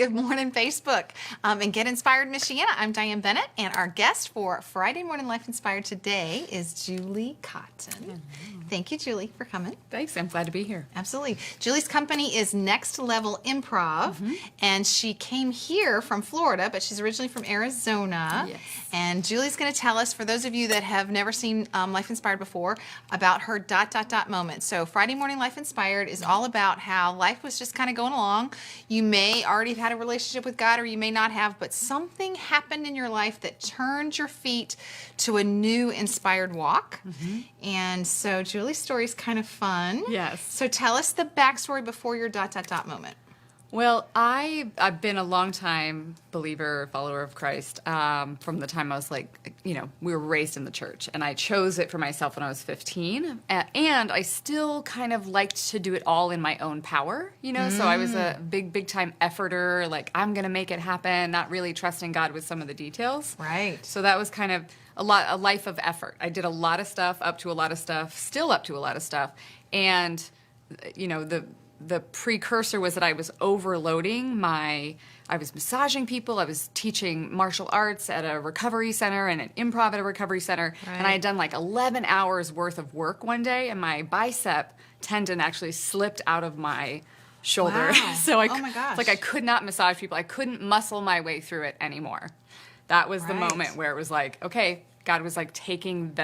Good morning, Facebook. And Get Inspired, Michiana. I'm Diane Bennett, and our guest for Friday Morning Life Inspired today is Julie Cotton. Mm-hmm. Thank you, Julie, for coming. Thanks. I'm glad to be here. Absolutely. Julie's company is Next Level Improv, and she came here from Florida, but she's originally from Arizona. Yes. And Julie's going to tell us, for those of you that have never seen Life Inspired before, about her ... moment. So Friday Morning Life Inspired is all about how life was just kind of going along. You may already have had a relationship with God, or you may not have, but something happened in your life that turned your feet to a new inspired walk. And so Julie's story is kind of fun. Yes. So tell us the backstory before your ... moment. Well, I've been a long time believer, follower of Christ, from the time I was we were raised in the church, and I chose it for myself when I was 15, and I still kind of liked to do it all in my own power, so I was a big time efforter, like I'm going to make it happen, not really trusting God with some of the details. Right. So that was kind of a life of effort. I did a lot of stuff, up to a lot of stuff, still up to a lot of stuff, and, the precursor was that I was overloading I was massaging people, I was teaching martial arts at a recovery center and an improv at a recovery center, and I had done like 11 hours worth of work one day, and my bicep tendon actually slipped out of my shoulder. Wow. So Oh my gosh. it's like I could not massage people. I couldn't muscle my way through it anymore. That was the moment where it was like, okay, God was like taking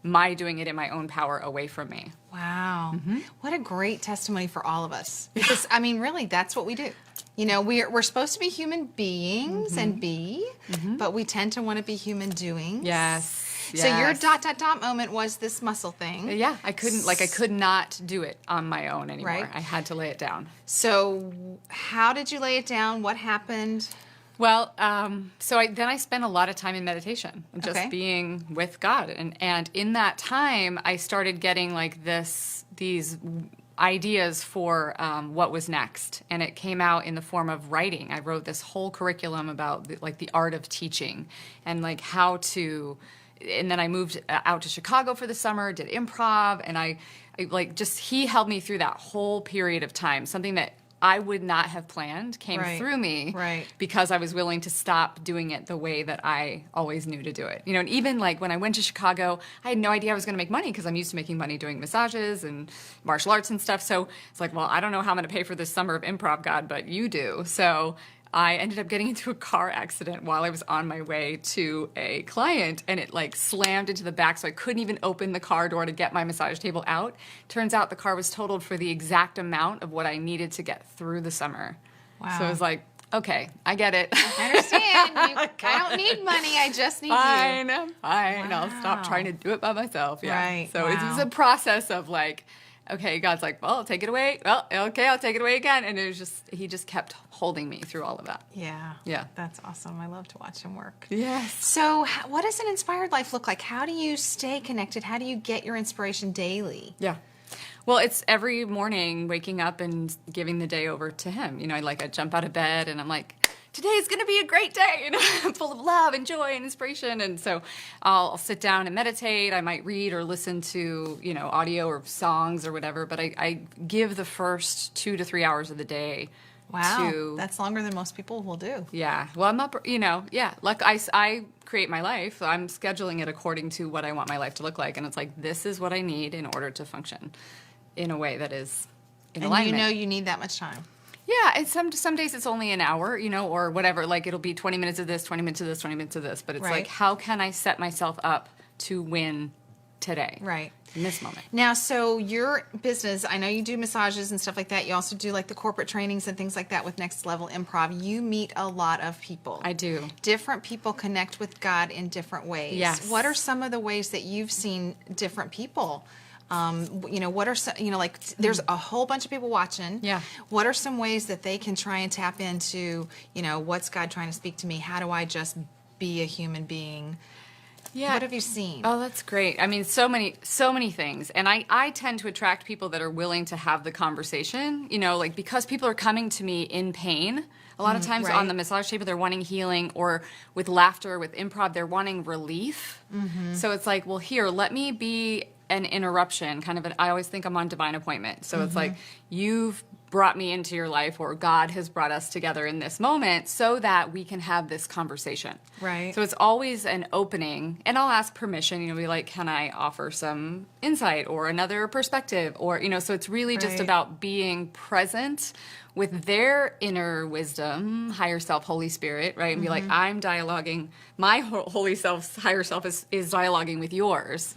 my doing it in my own power away from me. Wow. What a great testimony for all of us. Because, I mean, really, that's what we do. We're supposed to be human beings and but we tend to want to be human doings. Yes. So your ... moment was this muscle thing. Yeah, I could not do it on my own anymore. Right. I had to lay it down. So how did you lay it down? What happened? Well, then I spent a lot of time in meditation, just being with God, and in that time I started getting like these ideas for what was next, and it came out in the form of writing. I wrote this whole curriculum about the art of teaching and like how to. And then I moved out to Chicago for the summer, did improv, and I he held me through that whole period of time. Something that I would not have planned came through me because I was willing to stop doing it the way that I always knew to do it. And even like when I went to Chicago, I had no idea I was going to make money because I'm used to making money doing massages and martial arts and stuff. So it's like, well, I don't know how I'm going to pay for this summer of improv, God, but you do. So I ended up getting into a car accident while I was on my way to a client, and it like slammed into the back, so I couldn't even open the car door to get my massage table out. Turns out the car was totaled for the exact amount of what I needed to get through the summer. Wow. So I was like, okay, I get it. I understand. I don't need money. I just need you. Fine. Wow. I'll stop trying to do it by myself. Yeah. Right. So it was a process of like, okay, God's like, well, I'll take it away. Well, okay, I'll take it away again. And he just kept holding me through all of that. Yeah. Yeah. That's awesome. I love to watch him work. Yes. So what does an inspired life look like? How do you stay connected? How do you get your inspiration daily? Yeah. Well, it's every morning waking up and giving the day over to him. I jump out of bed and I'm like, today's going to be a great day, full of love and joy and inspiration. And so I'll sit down and meditate. I might read or listen to, audio or songs or whatever. But I give the first 2 to 3 hours of the day. Wow, that's longer than most people will do. Yeah. Well, I'm up, like I create my life. So I'm scheduling it according to what I want my life to look like. And it's like, this is what I need in order to function in a way that is in alignment. And you need that much time. Yeah, and some days it's only an hour, or whatever. Like it'll be 20 minutes of this, 20 minutes of this, 20 minutes of this. But it's like, how can I set myself up to win today? Right. In this moment. Now, so your business, I know you do massages and stuff like that. You also do like the corporate trainings and things like that with Next Level Improv. You meet a lot of people. I do. Different people connect with God in different ways. Yes. What are some of the ways that you've seen different people? What are some, there's a whole bunch of people watching. Yeah. What are some ways that they can try and tap into, what's God trying to speak to me? How do I just be a human being? Yeah. What have you seen? Oh, that's great. I mean, so many things. And I tend to attract people that are willing to have the conversation, because people are coming to me in pain. A lot of times on the massage table, they're wanting healing, or with laughter, with improv, they're wanting relief. So it's like, well, here, let me be an interruption, I always think I'm on divine appointment. So it's like, you've brought me into your life, or God has brought us together in this moment so that we can have this conversation. Right. So it's always an opening, and I'll ask permission, be like, can I offer some insight or another perspective? Or, so it's really just about being present with their inner wisdom, higher self, Holy Spirit, right? And be like, I'm dialoguing, my holy self, higher self is dialoguing with yours.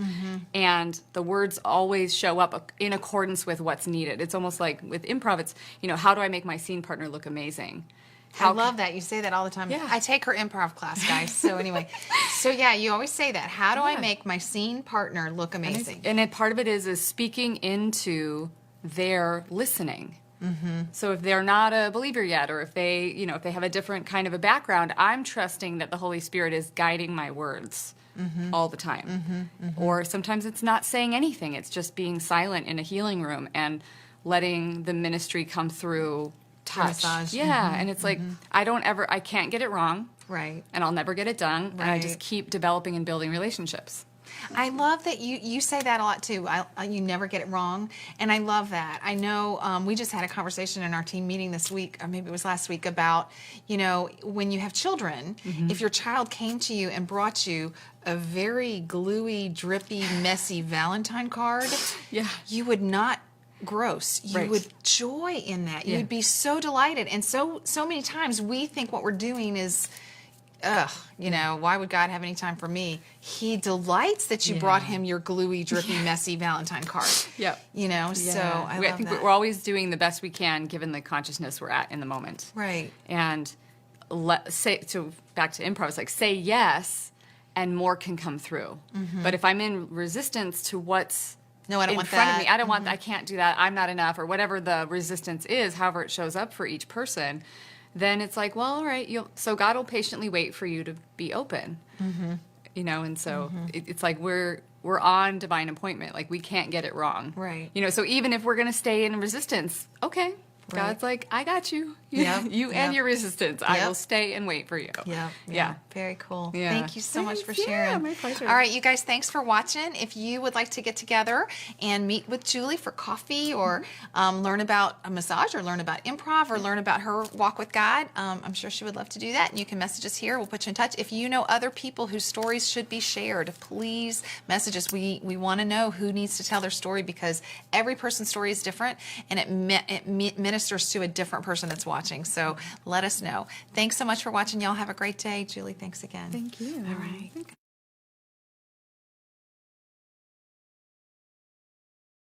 And the words always show up in accordance with what's needed. It's almost like with improv, it's, how do I make my scene partner look amazing? I love that. You say that all the time. Yeah. I take her improv class, guys. So anyway, you always say that. How do I make my scene partner look amazing? And part of it is speaking into their listening. So if they're not a believer yet, or if they, if they have a different kind of a background, I'm trusting that the Holy Spirit is guiding my words all the time. Or sometimes it's not saying anything. It's just being silent in a healing room and letting the ministry come through touch. Massage. Yeah. And it's like, I can't get it wrong. Right. And I'll never get it done. And I Right. just keep developing and building relationships. I love that you say that a lot too. You never get it wrong, and I love that. I know we just had a conversation in our team meeting this week, or maybe it was last week, about when you have children, if your child came to you and brought you a very gluey, drippy, messy Valentine card, you would not gross. You would joy in that. You'd be so delighted, and so many times we think what we're doing is, why would God have any time for me? He delights that you brought him your gluey, drippy, messy Valentine card. Yep. So I love think that. we're always doing the best we can given the consciousness we're at in the moment. Right. And back to improv, it's like say yes and more can come through. But if I'm in resistance to what's No, I don't in want front that. of me, I don't want, I can't do that, I'm not enough, or whatever the resistance is, however it shows up for each person, then it's like, well, all right, so God will patiently wait for you to be open, and so it's like we're on divine appointment, like we can't get it wrong, Right. So even if we're going to stay in resistance, okay, God's like, I got you, you and your resistance, I will stay and wait for you. Yeah. Very cool. Yeah. Thank you so much for Thanks. sharing. Yeah, my pleasure. All right, you guys, thanks for watching. If you would like to get together and meet with Julie for coffee, or learn about a massage, or learn about improv, or learn about her walk with God, I'm sure she would love to do that. And you can message us here. We'll put you in touch. If you know other people whose stories should be shared, please message us. We want to know who needs to tell their story, because every person's story is different, and it ministers to a different person that's watching. So let us know. Thanks so much for watching. Y'all have a great day. Julie, thanks again. Thank you. All right.